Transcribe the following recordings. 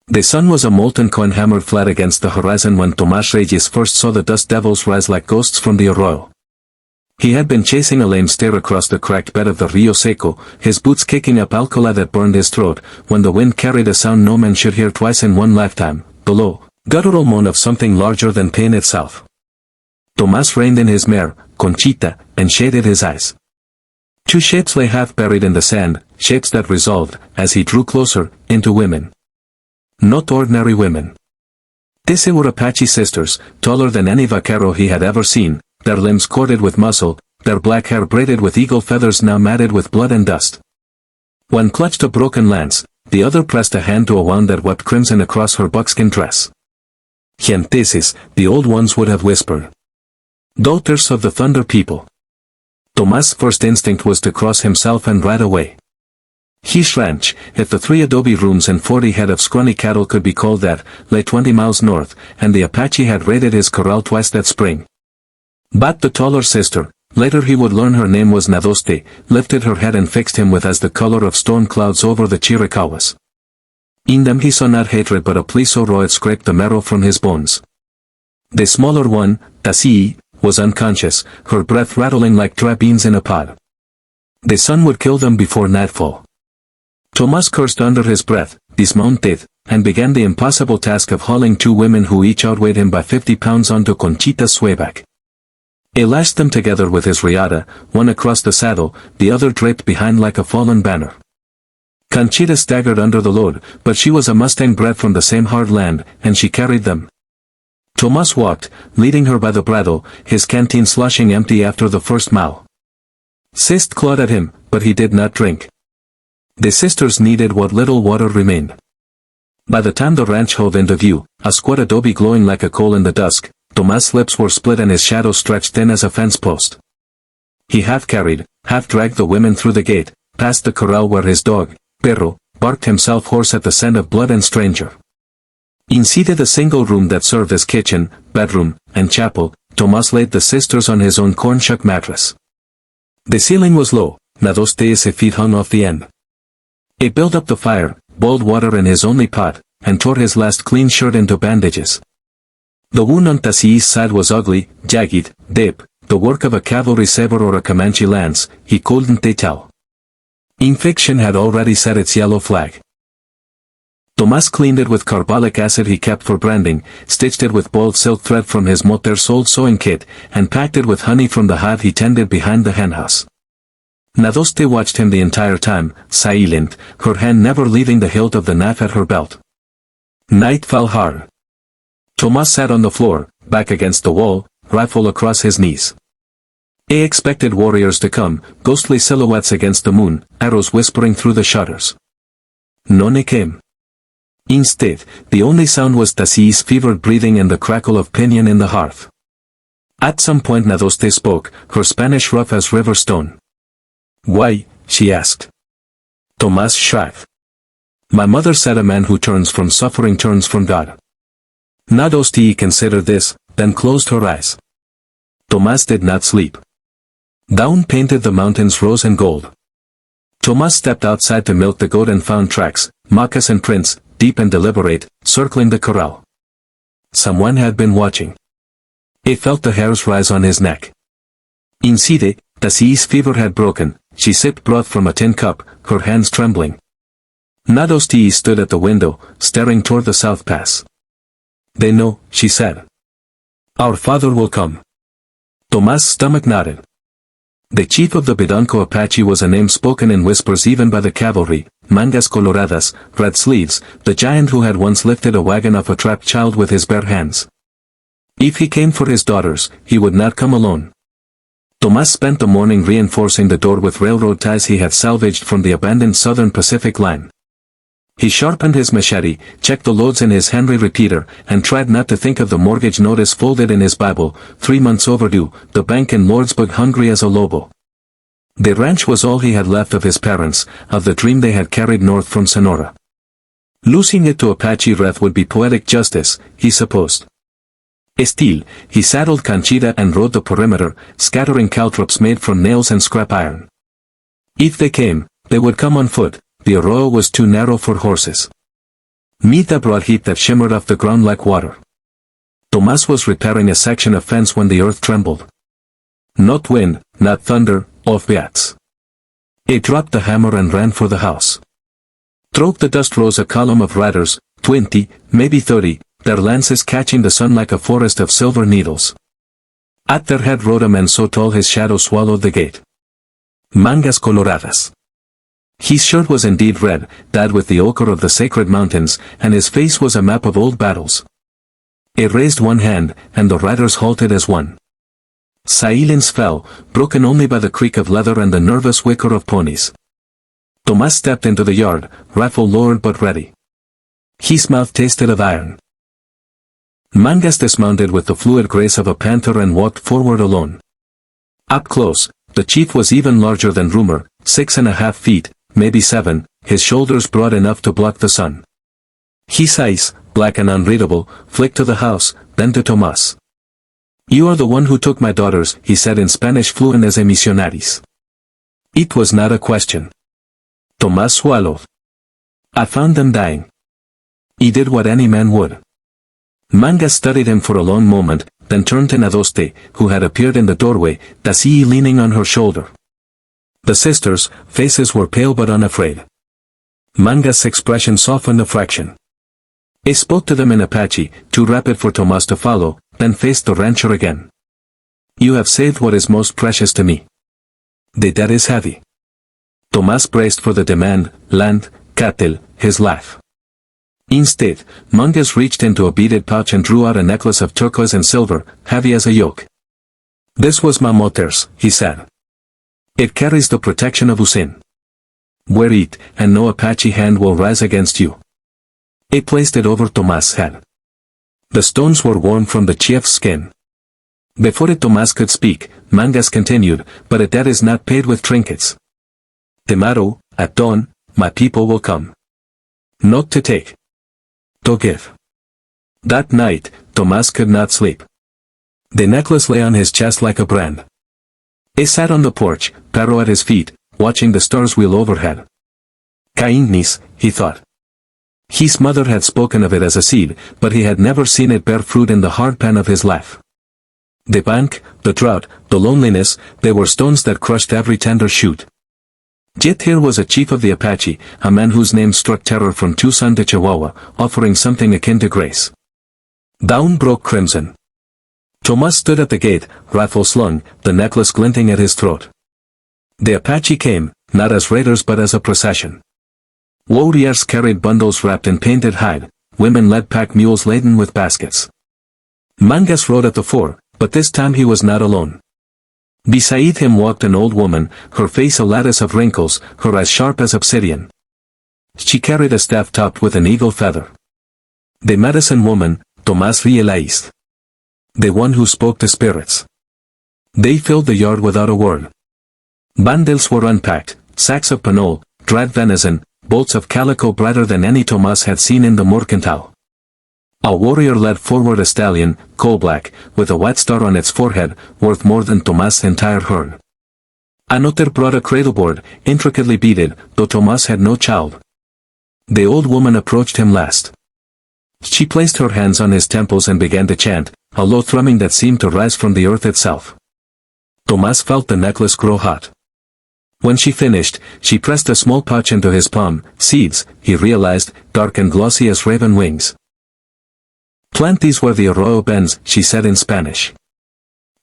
The sun was a molten coin hammered flat against the horizon when Tomás Reyes first saw the dust devils rise like ghosts from the arroyo. He had been chasing a lame stare across the cracked bed of the Rio Seco, his boots kicking up alcohol that burned his throat, when the wind carried a sound no man should hear twice in one lifetime, the low, guttural moan of something larger than pain itself. Tomás reined in his mare, Conchita, and shaded his eyes. Two shapes lay half buried in the sand, shapes that resolved, as he drew closer, into women. Not ordinary women. These were Apache sisters, taller than any vaquero he had ever seen, their limbs corded with muscle, their black hair braided with eagle feathers now matted with blood and dust. One clutched a broken lance, the other pressed a hand to a wound that wept crimson across her buckskin dress. Gigantes, the old ones would have whispered. Daughters of the Thunder People. Tomás' first instinct was to cross himself and ride away. His ranch, if the 3 adobe rooms and 40 head of scrawny cattle could be called that, lay 20 miles north, and the Apache had raided his corral twice that spring. But the taller sister, later he would learn her name was Nadoste, lifted her head and fixed him with eyes the color of storm clouds over the Chiricahuas. In them he saw not hatred but a plea so raw it scraped the marrow from his bones. The smaller one, Tasii, was unconscious, her breath rattling like dry beans in a pod. The sun would kill them before nightfall. Tomás cursed under his breath, dismounted, and began the impossible task of hauling 2 women who each outweighed him by 50 pounds onto Conchita's swayback. He lashed them together with his riata, one across the saddle, the other draped behind like a fallen banner. Conchita staggered under the load, but she was a Mustang bred from the same hard land, and she carried them. Tomás walked, leading her by the bridle, his canteen sloshing empty after the first mile. Sist clawed at him, but he did not drink. The sisters needed what little water remained. By the time the ranch hove into view, a squat adobe glowing like a coal in the dusk, Tomás' lips were split and his shadow stretched thin as a fence post. He half carried, half dragged the women through the gate, past the corral where his dog, Perro, barked himself hoarse at the scent of blood and stranger. Inside the single room that served as kitchen, bedroom, and chapel, Tomás laid the sisters on his own corn-shuck mattress. The ceiling was low, Nadoste's feet hung off the end. He built up the fire, boiled water in his only pot, and tore his last clean shirt into bandages. The wound on Tasii's side was ugly, jagged, deep, the work of a cavalry saber or a Comanche lance, he couldn't tell. Infection had already set its yellow flag. Tomás cleaned it with carbolic acid he kept for branding, stitched it with boiled silk thread from his mother-sold sewing kit, and packed it with honey from the hive he tended behind the henhouse. Nadoste watched him the entire time, silent, her hand never leaving the hilt of the knife at her belt. Night fell hard. Tomás sat on the floor, back against the wall, rifle across his knees. He expected warriors to come, ghostly silhouettes against the moon, arrows whispering through the shutters. None came. Instead, the only sound was Tasii's fevered breathing and the crackle of pinion in the hearth. At some point Nadoste spoke, her Spanish rough as river stone. "Why?" she asked. Tomás shrugged. "My mother said a man who turns from suffering turns from God." Nadoste considered this, then closed her eyes. Tomás did not sleep. Dawn painted the mountains rose and gold. Tomás stepped outside to milk the goat and found tracks, moccasin prints, deep and deliberate, circling the corral. Someone had been watching. He felt the hairs rise on his neck. Inside, Tasii's fever had broken, she sipped broth from a tin cup, her hands trembling. Nadoste stood at the window, staring toward the South Pass. "They know," she said. "Our father will come." Tomás' stomach nodded. The chief of the Bidonco Apache was a name spoken in whispers even by the cavalry, mangas coloradas, red sleeves, the giant who had once lifted a wagon off a trapped child with his bare hands. If he came for his daughters, he would not come alone. Tomás spent the morning reinforcing the door with railroad ties he had salvaged from the abandoned Southern Pacific line. He sharpened his machete, checked the loads in his Henry repeater, and tried not to think of the mortgage notice folded in his Bible, 3 months overdue, the bank in Lordsburg hungry as a lobo. The ranch was all he had left of his parents, of the dream they had carried north from Sonora. Losing it to Apache wrath would be poetic justice, he supposed. Still, he saddled Conchita and rode the perimeter, scattering caltrops made from nails and scrap iron. If they came, they would come on foot, the arroyo was too narrow for horses. Meet the broad heat that shimmered off the ground like water. Tomás was repairing a section of fence when the earth trembled. Not wind, not thunder, of bats. He dropped the hammer and ran for the house. Through the dust rose a column of riders, 20, maybe 30, their lances catching the sun like a forest of silver needles. At their head rode a man so tall his shadow swallowed the gate. Mangas coloradas. His shirt was indeed red, dyed with the ochre of the sacred mountains, and his face was a map of old battles. He raised one hand, and the riders halted as one. Silence fell, broken only by the creak of leather and the nervous whicker of ponies. Tomás stepped into the yard, rifle lowered but ready. His mouth tasted of iron. Mangas dismounted with the fluid grace of a panther and walked forward alone. Up close, the chief was even larger than rumor, 6.5 feet, maybe 7, his shoulders broad enough to block the sun. His eyes, black and unreadable, flicked to the house, then to Tomás. "You are the one who took my daughters," he said in Spanish fluent as a missionaries. It was not a question. Tomás swallowed. "I found them dying." He did what any man would. Mangas studied him for a long moment, then turned to Nadoste, who had appeared in the doorway, Tasii leaning on her shoulder. The sisters' faces were pale but unafraid. Mangas' expression softened a fraction. He spoke to them in Apache, too rapid for Tomás to follow, then faced the rancher again. "You have saved what is most precious to me. The debt is heavy." Tomás braced for the demand, land, cattle, his life. Instead, Mangas reached into a beaded pouch and drew out a necklace of turquoise and silver, heavy as a yoke. "This was my mother's," he said. "It carries the protection of Usin. Wear it, and no Apache hand will rise against you." He placed it over Tomás' head. The stones were warm from the chief's skin. Before Tomás could speak, Mangas continued, "But a debt is not paid with trinkets. Tomorrow, at dawn, my people will come. Not to take. To give." That night, Tomás could not sleep. The necklace lay on his chest like a brand. He sat on the porch, Perro at his feet, watching the stars wheel overhead. Kindness, he thought. His mother had spoken of it as a seed, but he had never seen it bear fruit in the hard pan of his life. The bank, the drought, the loneliness, they were stones that crushed every tender shoot. Yet here was a chief of the Apache, a man whose name struck terror from Tucson to Chihuahua, offering something akin to grace. Down broke crimson. Tomás stood at the gate, rifle slung, the necklace glinting at his throat. The Apache came, not as raiders but as a procession. Warriors carried bundles wrapped in painted hide, women led pack mules laden with baskets. Mangas rode at the fore, but this time he was not alone. Beside him walked an old woman, her face a lattice of wrinkles, her eyes sharp as obsidian. She carried a staff topped with an eagle feather. The medicine woman, Tomás realized. The one who spoke to spirits. They filled the yard without a word. Bundles were unpacked, sacks of panol, dried venison, bolts of calico brighter than any Tomás had seen in the mercantile. A warrior led forward a stallion, coal-black, with a white star on its forehead, worth more than Tomás' entire herd. Another brought a cradleboard, intricately beaded, though Tomás had no child. The old woman approached him last. She placed her hands on his temples and began to chant, a low thrumming that seemed to rise from the earth itself. Tomás felt the necklace grow hot. When she finished, she pressed a small pouch into his palm, seeds, he realized, dark and glossy as raven wings. "Plant these where the arroyo bends," she said in Spanish.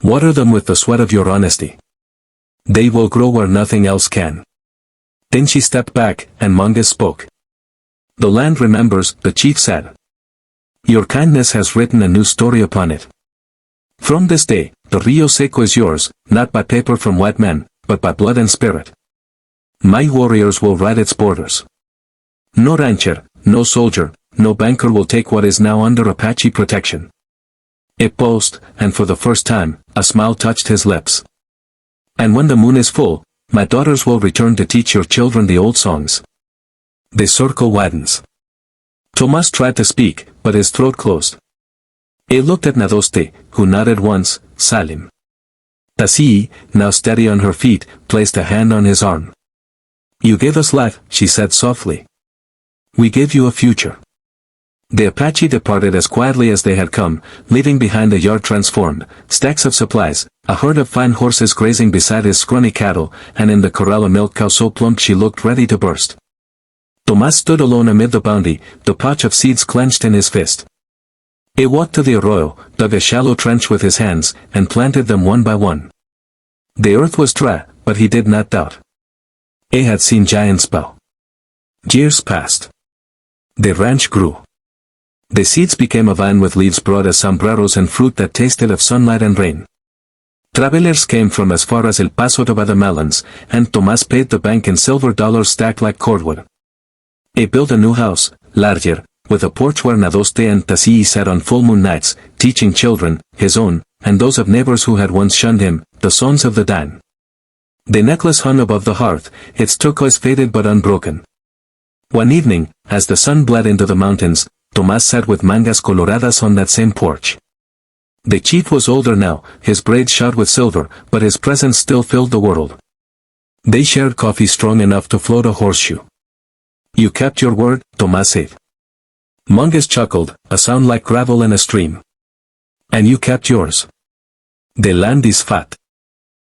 "Water them with the sweat of your honesty. They will grow where nothing else can." Then she stepped back, and Mangas spoke. "The land remembers," the chief said. "Your kindness has written a new story upon it. From this day, the Rio Seco is yours, not by paper from white men, but by blood and spirit. My warriors will ride its borders. No rancher, no soldier, no banker will take what is now under Apache protection." It paused, and for the first time, a smile touched his lips. "And when the moon is full, my daughters will return to teach your children the old songs." The circle widens. Tomás tried to speak, but his throat closed. He looked at Nadoste, who nodded once, silent. Tasii, now steady on her feet, placed a hand on his arm. "You gave us life," she said softly. "We gave you a future. The Apache departed as quietly as they had come, leaving behind a yard transformed, stacks of supplies, a herd of fine horses grazing beside his scrawny cattle, and in the corral a milk cow so plump she looked ready to burst. Tomás stood alone amid the bounty, the pouch of seeds clenched in his fist. He walked to the arroyo, dug a shallow trench with his hands, and planted them one by one. The earth was dry, but he did not doubt. He had seen giants bow. Years passed. The ranch grew. The seeds became a vine with leaves broad as sombreros and fruit that tasted of sunlight and rain. Travelers came from as far as El Paso to buy the melons, and Tomás paid the bank in silver dollars stacked like cordwood. He built a new house, larger, with a porch where Nadoste and Tasii sat on full moon nights, teaching children, his own, and those of neighbors who had once shunned him, the sons of the Dan. The necklace hung above the hearth, its turquoise faded but unbroken. One evening, as the sun bled into the mountains, Tomás sat with mangas coloradas on that same porch. The chief was older now, his braids shot with silver, but his presence still filled the world. They shared coffee strong enough to float a horseshoe. You kept your word, Tomás said. Mangas chuckled, a sound like gravel in a stream. And you kept yours. The land is fat.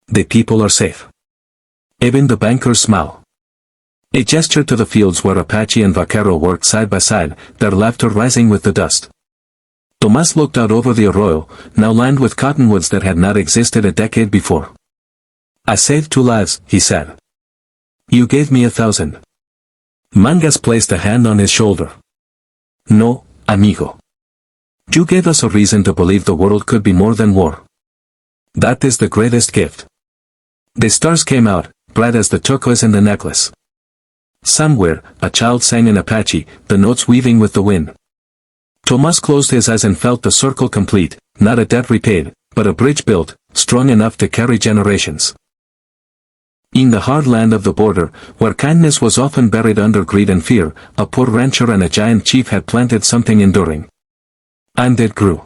The people are safe. Even the bankers smile. A gesture to the fields where Apache and Vaquero worked side by side, their laughter rising with the dust. Tomás looked out over the arroyo, now lined with cottonwoods that had not existed a decade before. I saved 2 lives, he said. You gave me 1,000. Mangas placed a hand on his shoulder. No, amigo. You gave us a reason to believe the world could be more than war. That is the greatest gift. The stars came out, bright as the turquoise in the necklace. Somewhere, a child sang in Apache, the notes weaving with the wind. Tomás closed his eyes and felt the circle complete, not a debt repaid, but a bridge built, strong enough to carry generations. In the hard land of the border, where kindness was often buried under greed and fear, a poor rancher and a giant chief had planted something enduring. And it grew.